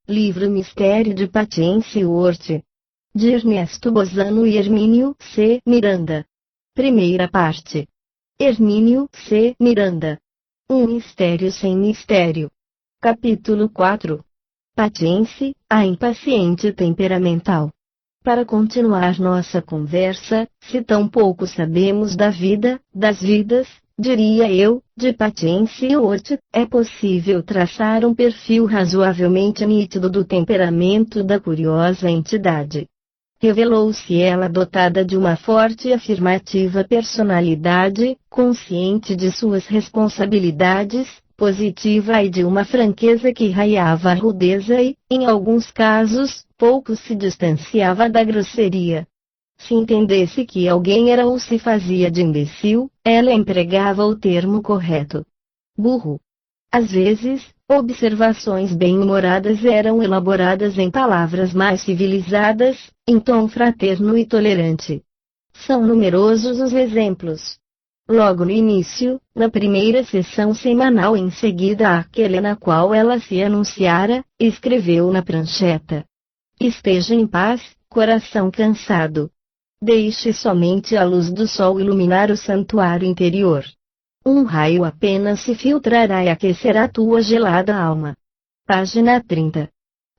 Livro Mistério de Patience Worth, de Ernesto Bozano e Hermínio C. Miranda. Primeira parte. Hermínio C. Miranda. Um mistério sem mistério. Capítulo 4. Patience, a impaciente temperamental. Para continuar nossa conversa, se tão pouco sabemos da vida, das vidas, diria eu, de Patience Worth, é possível traçar um perfil razoavelmente nítido do temperamento da curiosa entidade. Revelou-se ela dotada de uma forte e afirmativa personalidade, consciente de suas responsabilidades, positiva e de uma franqueza que raiava a rudeza e, em alguns casos, pouco se distanciava da grosseria. Se entendesse que alguém era ou se fazia de imbecil, ela empregava o termo correto. Burro. Às vezes, observações bem-humoradas eram elaboradas em palavras mais civilizadas, em tom fraterno e tolerante. São numerosos os exemplos. Logo no início, na primeira sessão semanal em seguida àquele na qual ela se anunciara, escreveu na prancheta: "Esteja em paz, coração cansado. Deixe somente a luz do sol iluminar o santuário interior. Um raio apenas se filtrará e aquecerá tua gelada alma." Página 30.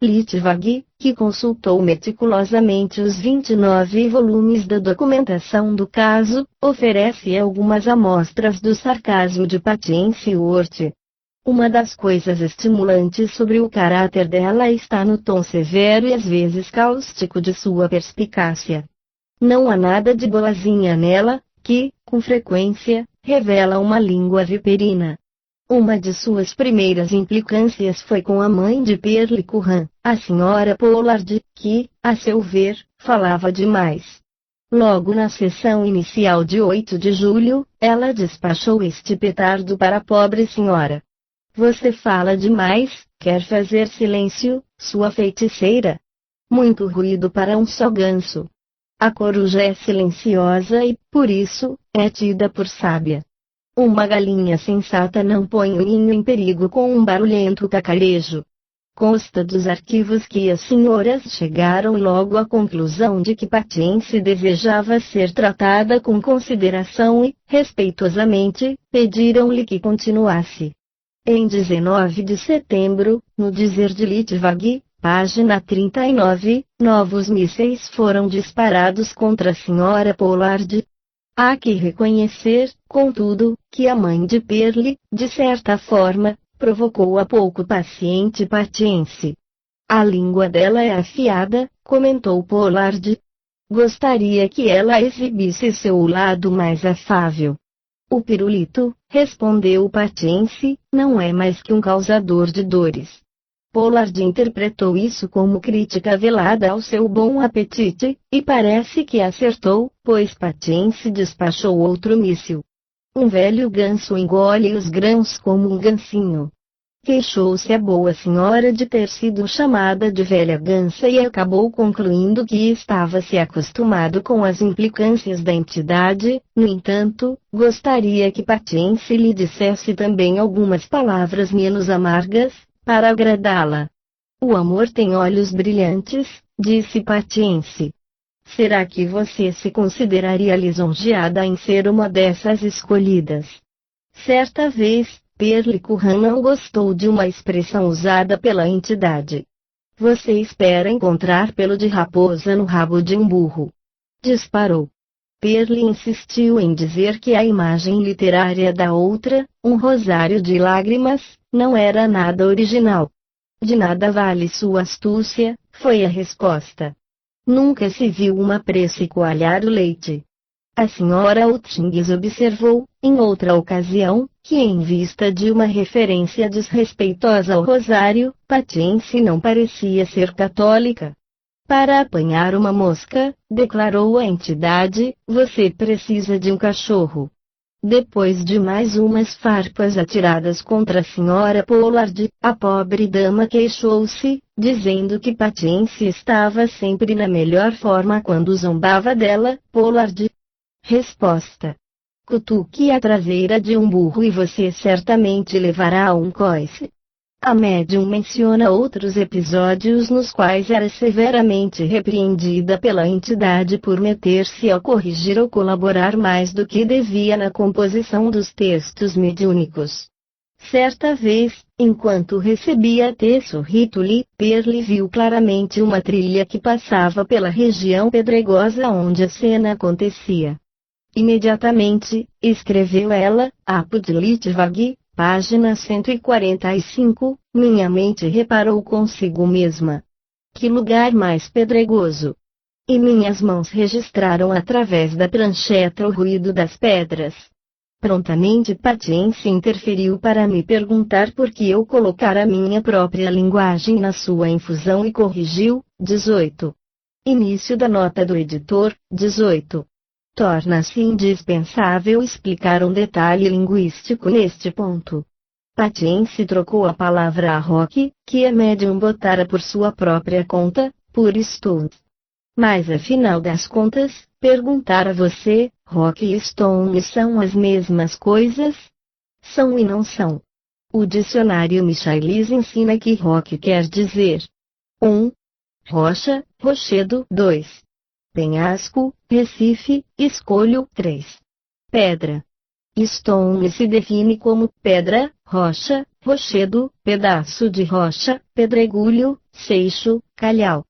Litvag, que consultou meticulosamente os 29 volumes da documentação do caso, oferece algumas amostras do sarcasmo de Patience Worth. Uma das coisas estimulantes sobre o caráter dela está no tom severo e às vezes cáustico de sua perspicácia. Não há nada de boazinha nela, que, com frequência, revela uma língua viperina. Uma de suas primeiras implicâncias foi com a mãe de Pierre Curran, a senhora Pollard, que, a seu ver, falava demais. Logo na sessão inicial de 8 de julho, ela despachou este petardo para a pobre senhora: "Você fala demais, quer fazer silêncio, sua feiticeira? Muito ruído para um só ganso. A coruja é silenciosa e, por isso, é tida por sábia. Uma galinha sensata não põe o ninho em perigo com um barulhento cacarejo." Consta dos arquivos que as senhoras chegaram logo à conclusão de que Patience desejava ser tratada com consideração e, respeitosamente, pediram-lhe que continuasse. Em 19 de setembro, no dizer de Litvag, página 39, novos mísseis foram disparados contra a senhora Pollard. Há que reconhecer, contudo, que a mãe de Pierre, de certa forma, provocou a pouco paciente Patience. "A língua dela é afiada", comentou Pollard. "Gostaria que ela exibisse seu lado mais afável." "O pirulito", respondeu Patience, "não é mais que um causador de dores." Pollard interpretou isso como crítica velada ao seu bom apetite, e parece que acertou, pois Patience despachou outro míssil. "Um velho ganso engole os grãos como um gansinho." Queixou-se a boa senhora de ter sido chamada de velha gansa e acabou concluindo que estava se acostumado com as implicâncias da entidade. No entanto, gostaria que Patience lhe dissesse também algumas palavras menos amargas, para agradá-la. "O amor tem olhos brilhantes", disse Patience. "Será que você se consideraria lisonjeada em ser uma dessas escolhidas?" Certa vez, Pierre Curran não gostou de uma expressão usada pela entidade. "Você espera encontrar pelo de raposa no rabo de um burro." Disparou. Pierre insistiu em dizer que a imagem literária da outra, um rosário de lágrimas, não era nada original. "De nada vale sua astúcia", foi a resposta. "Nunca se viu uma prece coalhar o leite." A senhora Oettinges observou, em outra ocasião, que em vista de uma referência desrespeitosa ao rosário, Patience não parecia ser católica. "Para apanhar uma mosca", declarou a entidade, "você precisa de um cachorro." Depois de mais umas farpas atiradas contra a senhora Pollard, a pobre dama queixou-se, dizendo que Patience estava sempre na melhor forma quando zombava dela. Pollard. Resposta: "Cutuque a traseira de um burro e você certamente levará um coice." A médium menciona outros episódios nos quais era severamente repreendida pela entidade por meter-se a corrigir ou colaborar mais do que devia na composição dos textos mediúnicos. Certa vez, enquanto recebia texto Rituli, Perli viu claramente uma trilha que passava pela região pedregosa onde a cena acontecia. Imediatamente, escreveu ela, Apudlitvag, página 145, minha mente reparou consigo mesma. Que lugar mais pedregoso! E minhas mãos registraram através da prancheta o ruído das pedras. Prontamente Patience interferiu para me perguntar por que eu colocara minha própria linguagem na sua infusão e corrigiu. 18. Início da nota do editor. 18. Torna-se indispensável explicar um detalhe linguístico neste ponto. Patience trocou a palavra a rock, que a médium botara por sua própria conta, por stud. Mas afinal das contas, perguntar a você, rock e stone são as mesmas coisas? São e não são. O dicionário Michaelis ensina que rock quer dizer 1. Rocha, rochedo. 2. Penhasco, recife, escolho. 3. Pedra. Stone se define como pedra, rocha, rochedo, pedaço de rocha, pedregulho, seixo, calhau.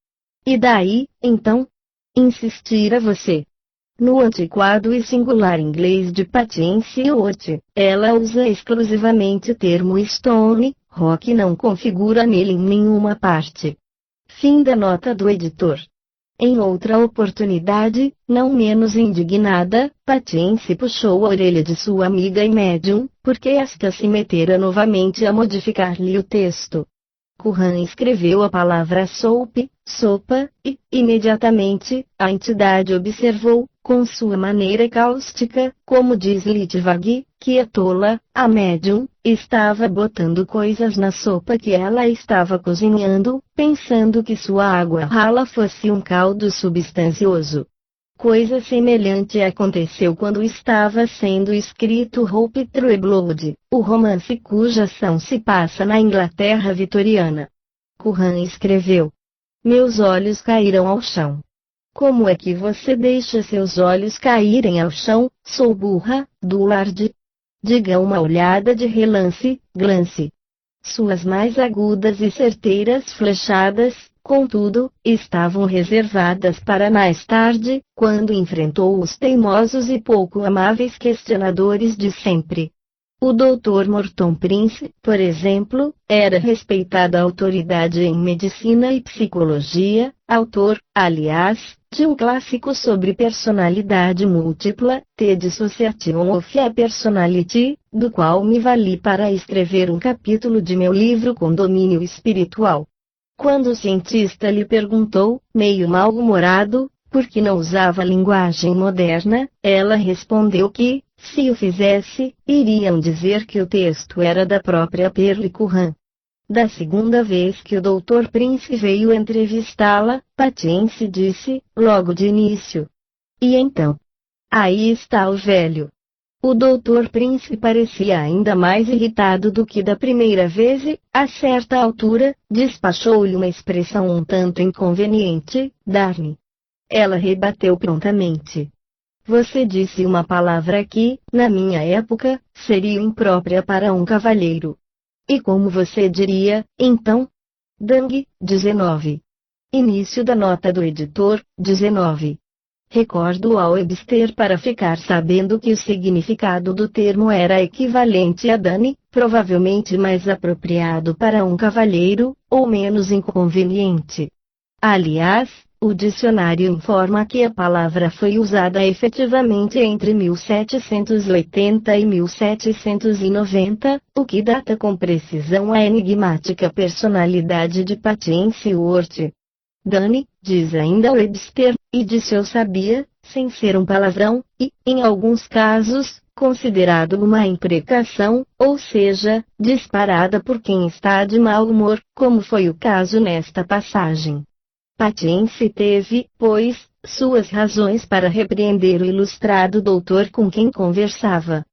E daí, então? Insistira você. No antiquado e singular inglês de Patience Worth, ela usa exclusivamente o termo stone, rock não configura nele em nenhuma parte. Fim da nota do editor. Em outra oportunidade, não menos indignada, Patience puxou a orelha de sua amiga e médium, porque esta se metera novamente a modificar-lhe o texto. Curran escreveu a palavra soap, sopa, e, imediatamente, a entidade observou, com sua maneira cáustica, como diz Litvag, que a tola, a médium, estava botando coisas na sopa que ela estava cozinhando, pensando que sua água rala fosse um caldo substancioso. Coisa semelhante aconteceu quando estava sendo escrito Hope True Blood, o romance cuja ação se passa na Inglaterra vitoriana. Curran escreveu: meus olhos caíram ao chão. Como é que você deixa seus olhos caírem ao chão, sou burra, Dullard? Diga uma olhada de relance, glance. Suas mais agudas e certeiras flechadas, contudo, estavam reservadas para mais tarde, quando enfrentou os teimosos e pouco amáveis questionadores de sempre. O Dr. Morton Prince, por exemplo, era respeitada autoridade em medicina e psicologia, autor, aliás, de um clássico sobre personalidade múltipla, The Dissociation of a Personality, do qual me vali para escrever um capítulo de meu livro Condomínio Espiritual. Quando o cientista lhe perguntou, meio mal-humorado, por que não usava linguagem moderna, ela respondeu que, se o fizesse, iriam dizer que o texto era da própria Perli Curran. Da segunda vez que o Dr. Prince veio entrevistá-la, Patience disse, logo de início: e então? Aí está o velho. O Dr. Prince parecia ainda mais irritado do que da primeira vez e, a certa altura, despachou-lhe uma expressão um tanto inconveniente, Darne. Ela rebateu prontamente. Você disse uma palavra que, na minha época, seria imprópria para um cavalheiro. E como você diria, então? Dang, 19. Início da nota do editor, 19. Recordo ao Webster para ficar sabendo que o significado do termo era equivalente a dane, provavelmente mais apropriado para um cavalheiro, ou menos inconveniente. Aliás, o dicionário informa que a palavra foi usada efetivamente entre 1780 e 1790, o que data com precisão a enigmática personalidade de Patience Worth. Dane, diz ainda Webster, e disse eu sabia, sem ser um palavrão, e, em alguns casos, considerado uma imprecação, ou seja, disparada por quem está de mau humor, como foi o caso nesta passagem. Patience teve, pois, suas razões para repreender o ilustrado doutor com quem conversava.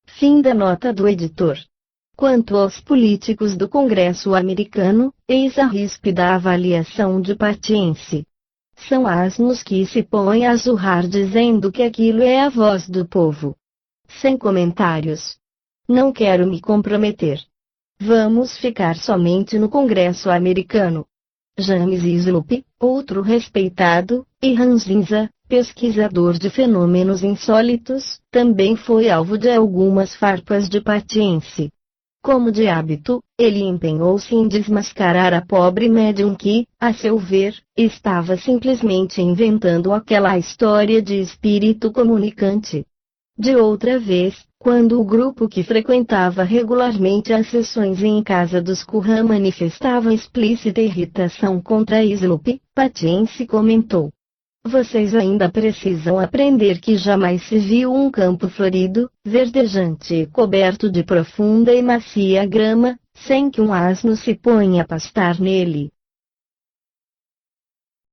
Fim da nota do editor. Quanto aos políticos do Congresso americano, eis a ríspida avaliação de Patience. São asnos que se põem a zurrar dizendo que aquilo é a voz do povo. Sem comentários. Não quero me comprometer. Vamos ficar somente no Congresso americano. James Slope, outro respeitado, e Ranzinza, pesquisador de fenômenos insólitos, também foi alvo de algumas farpas de Patience. Como de hábito, ele empenhou-se em desmascarar a pobre médium que, a seu ver, estava simplesmente inventando aquela história de espírito comunicante. De outra vez, quando o grupo que frequentava regularmente as sessões em casa dos Curran manifestava explícita irritação contra Slope, Patience comentou: vocês ainda precisam aprender que jamais se viu um campo florido, verdejante e coberto de profunda e macia grama, sem que um asno se ponha a pastar nele.